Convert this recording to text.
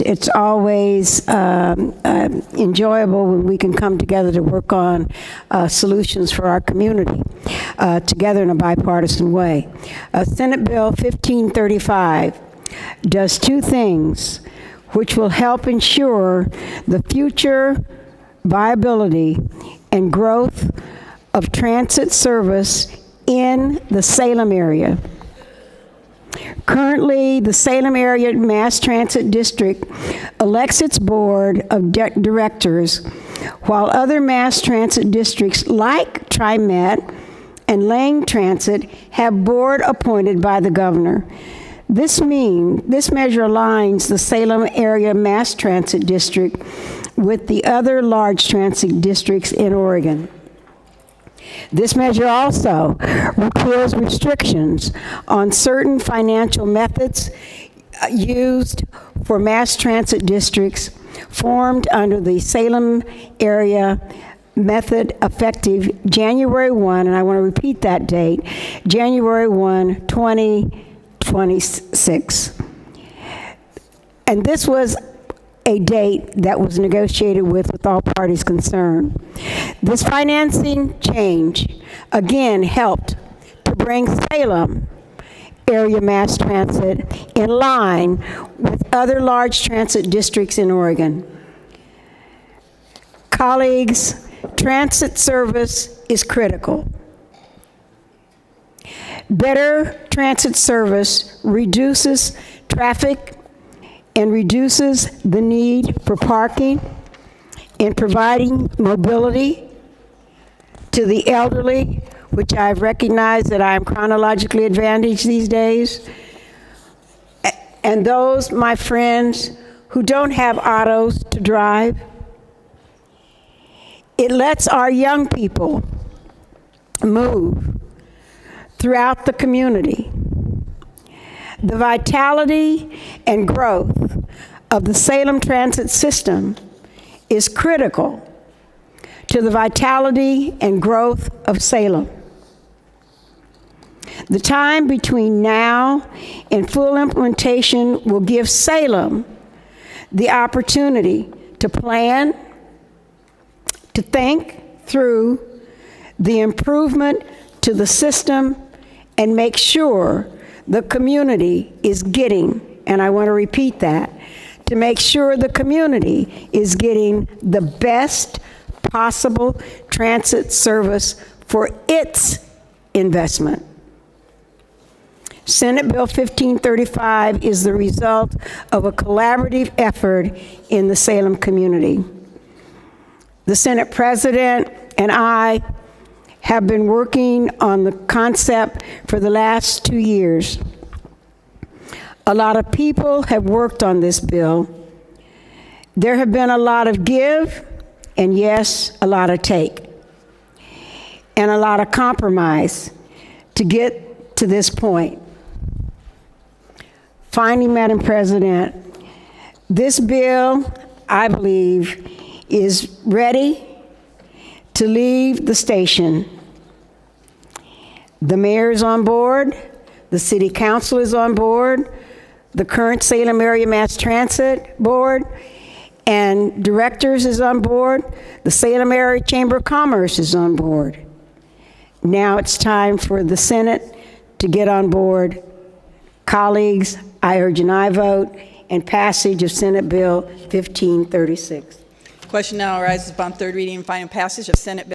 it's always enjoyable when we can come together to work on solutions for our community together in a bipartisan way. Senate Bill 1535 does two things which will help ensure the future viability and growth of transit service in the Salem area. Currently, the Salem Area Mass Transit District elects its board of directors, while other mass transit districts like TriMet and Lane Transit have board appointed by the governor. This measure aligns the Salem Area Mass Transit District with the other large transit districts in Oregon. This measure also repeals restrictions on certain financial methods used for mass transit districts formed under the Salem Area Method effective January 1, and I want to repeat that date, January 1, 2026. And this was a date that was negotiated with all parties concerned. This financing change, again, helped to bring Salem Area Mass Transit in line with other large transit districts in Oregon. Colleagues, transit service is critical. Better transit service reduces traffic and reduces the need for parking and providing mobility to the elderly, which I've recognized that I'm chronologically advantaged these days, and those, my friends, who don't have autos to drive. It lets our young people move throughout the community. The vitality and growth of the Salem transit system is critical to the vitality and growth of Salem. The time between now and full implementation will give Salem the opportunity to plan, to think through the improvement to the system, and make sure the community is getting, and I want to repeat that, to make sure the community is getting the best possible transit service for its investment. Senate Bill 1535 is the result of a collaborative effort in the Salem community. The Senate President and I have been working on the concept for the last 2 years. A lot of people have worked on this bill. There have been a lot of give, and yes, a lot of take, and a lot of compromise to get to this point. Finally, Madam President, this bill, I believe, is ready to leave the station. The mayor is on board, the city council is on board, the current Salem Area Mass Transit Board and directors is on board, the Salem Area Chamber of Commerce is on board. Now it's time for the Senate to get on board. Colleagues, I urge an aye vote and passage of Senate Bill 1536. Question now arises upon third reading and final passage of Senate Bill